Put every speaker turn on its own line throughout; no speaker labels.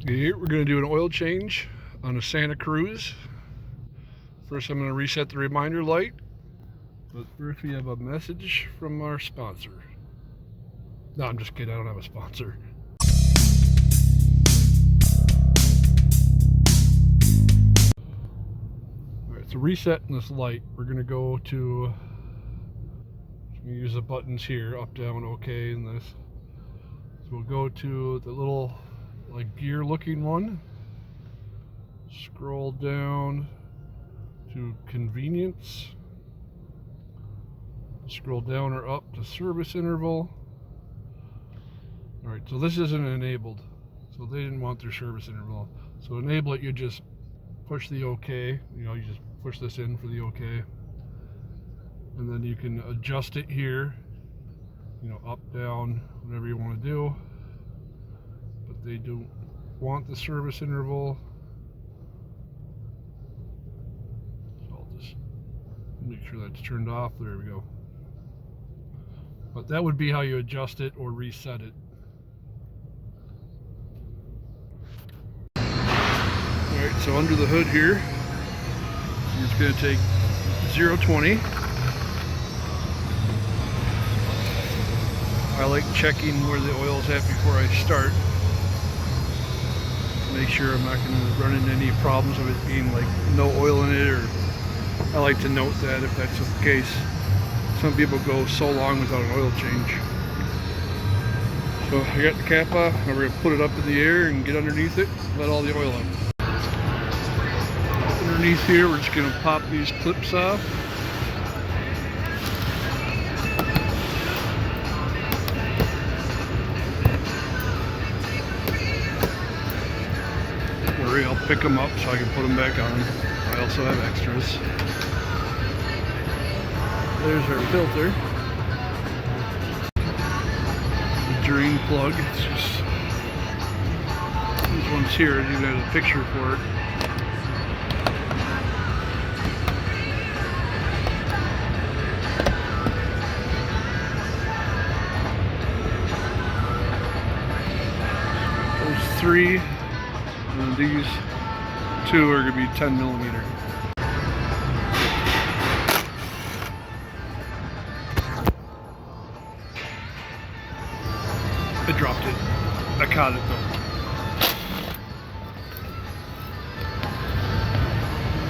Here we're going to do an oil change on a Santa Cruz. First I'm going to reset the reminder light, but first we have a message from our sponsor. No, I'm just kidding, I don't have a sponsor. Alright, so resetting this light, we're going to go to, use the buttons here, up, down, OK, and this. So we'll go to the little like gear looking one, scroll down to convenience, scroll down or up to service interval. Alright, so this isn't enabled, so they didn't want their service interval. So enable it, you just push the OK, you just push this in for the OK, and then you can adjust it here, up, down, whatever you want to do. But they don't want the service interval, so I'll just make sure that's turned off. There we go. But that would be how you adjust it or reset it. Alright, so under the hood here, it's going to take 0-20. I like checking where the oil's at before I start. Make sure I'm not going to run into any problems of it being like no oil in it, or I like to note that if that's the case. Some people go so long without an oil change. So I got the cap off, and we're going to put it up in the air and get underneath it, let all the oil out. Underneath here, we're just going to pop these clips off. I'll pick them up so I can put them back on. I also have extras. There's our filter. The drain plug. It's just these ones here. You got a picture for it. There's 3. And these 2 are going to be 10mm. I dropped it. I caught it though.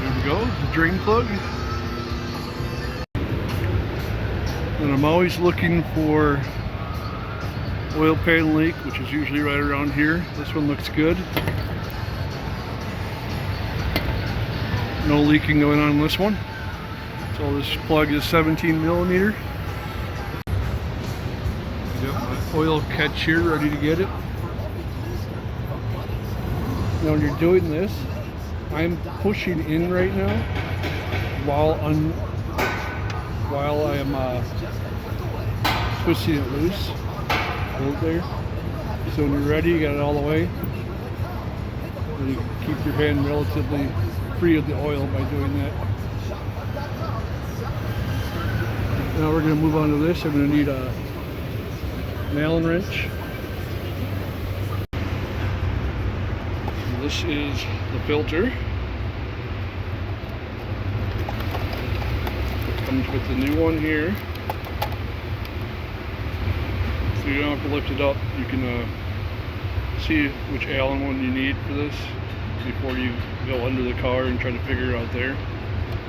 There we go, the drain plug. And I'm always looking for oil pan leak, which is usually right around here. This one looks good. No leaking going on in this one. So this plug is 17mm. Got my oil catch here ready to get it. Now when you're doing this, I'm pushing in right now while I am twisting it loose. Hold there. So when you're ready, you got it all the way. And you keep your hand relatively free of the oil by doing that. Now we're going to move on to this. I'm going to need an Allen wrench. And this is the filter. It comes with the new one here. So you don't have to lift it up. You can see which Allen one you need for this before you go under the car and try to figure it out there,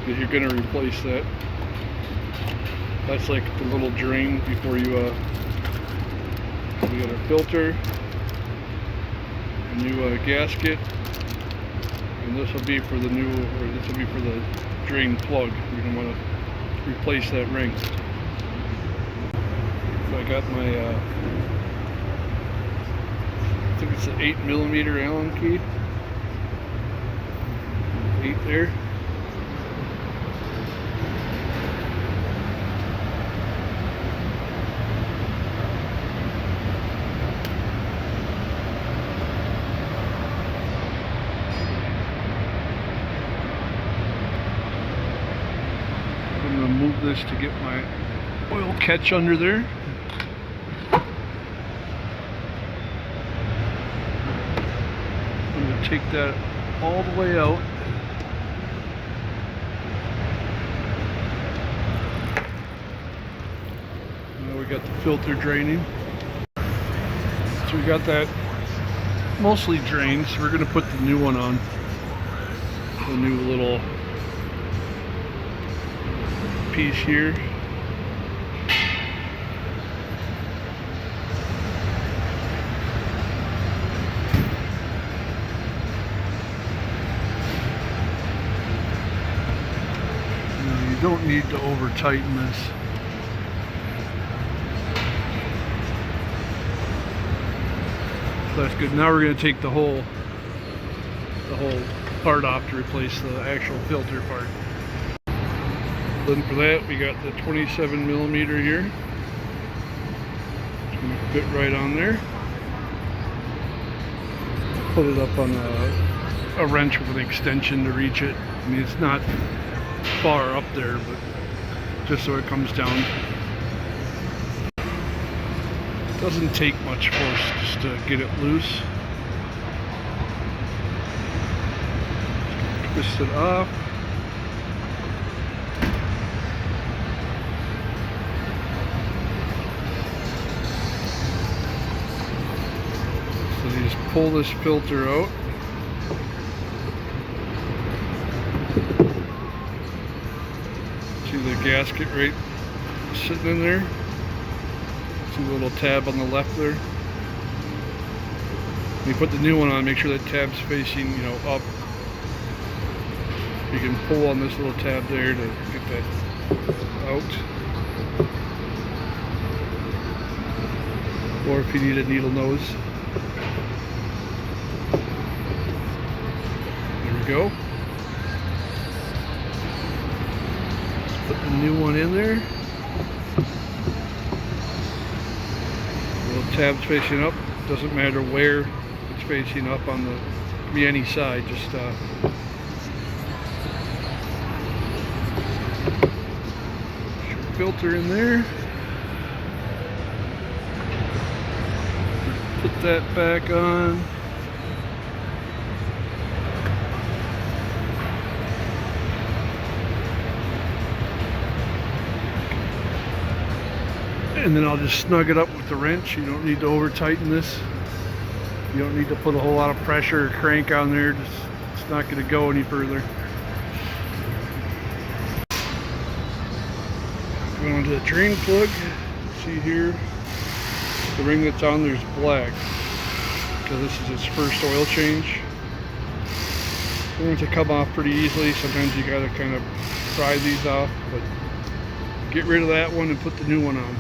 because you're going to replace that. That's like the little drain before you we got a filter, a new gasket, and this will be for the new, or this will be for the drain plug. You're going to want to replace that ring. So I got my I think it's an 8mm Allen key. 8 there. I'm going to move this to get my oil catch under there. take that all the way out. Now we got the filter draining. So we got that mostly drained, so we're going to put the new one on. The new little piece here. You don't need to over tighten this. So that's good. Now we're going to take the whole part off to replace the actual filter part. Then for that we got the 27 millimeter here. It's going to fit right on there. Put it up on a wrench with an extension to reach it. I mean, it's not far up there, but just so it comes down. Doesn't take much force just to get it loose. Twist it off. So you just pull this filter out. See the gasket right sitting in there? See the little tab on the left there? When you put the new one on, make sure that tab's facing, up. You can pull on this little tab there to get that out. Or if you need a needle nose. There we go. Let's put the new one in there. The little tab's facing up. Doesn't matter where it's facing up on the, could be any side, just filter in there. Put that back on. And then I'll just snug it up with the wrench. You don't need to over tighten this. You don't need to put a whole lot of pressure or crank on there. It's not going to go any further. Going on to the drain plug. See here, the ring that's on there is black because this is its first oil change. They're going to come off pretty easily. Sometimes you got to kind of pry these off, but get rid of that one and put the new one on.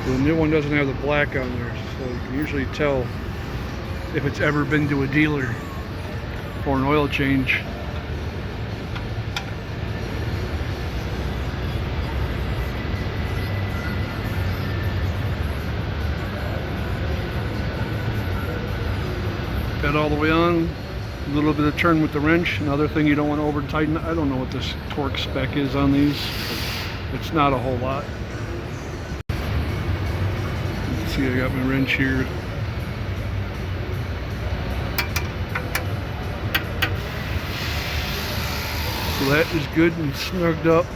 The new one doesn't have the black on there, so you can usually tell if it's ever been to a dealer for an oil change. Got all the way on. A little bit of turn with the wrench. Another thing you don't want to over tighten. I don't know what this torque spec is on these, but it's not a whole lot. See, I got my wrench here. So that is good and snugged up.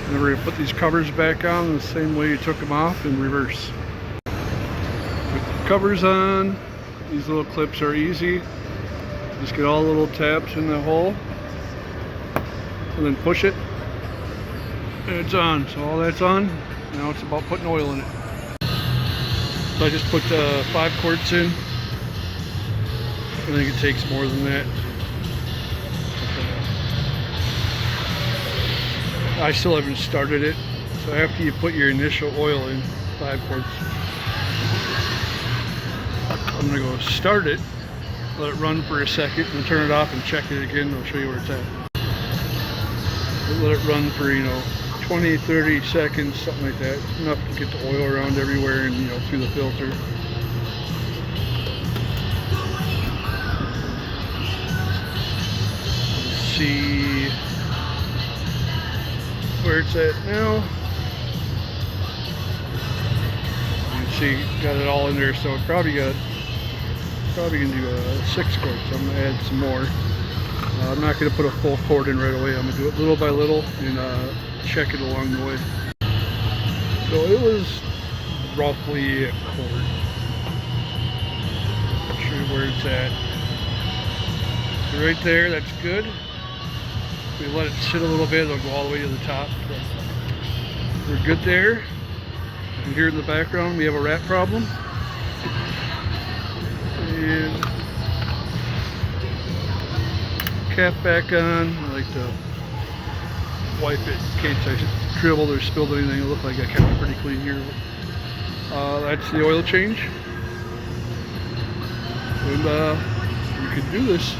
Now we're going to put these covers back on the same way you took them off in reverse. With the covers on, these little clips are easy. Just get all the little tabs in the hole and then push it and it's on. So all that's on. Now it's about putting oil in it. So I just put 5 quarts in. I think it takes more than that. I still haven't started it. So after you put your initial oil in, 5 quarts, I'm going to go start it, let it run for a second, and turn it off and check it again. I'll show you where it's at. Let it run for, 20, 30 seconds, something like that. Enough to get the oil around everywhere and, through the filter. Let's see where it's at now. You can obviously got it all in there, so it probably gonna do 6 quarts. I'm gonna add some more. I'm not gonna put a full quart in right away. I'm gonna do it little by little and check it along the way. So it was roughly a quart. Not sure where it's at. So right there, that's good. We let it sit a little bit, it'll go all the way to the top. We're good there. And here in the background, we have a rat problem. And cap back on. I like to wipe it in case I dribbled or spilled anything. It looked like I kept it pretty clean here. That's the oil change. And we can do this.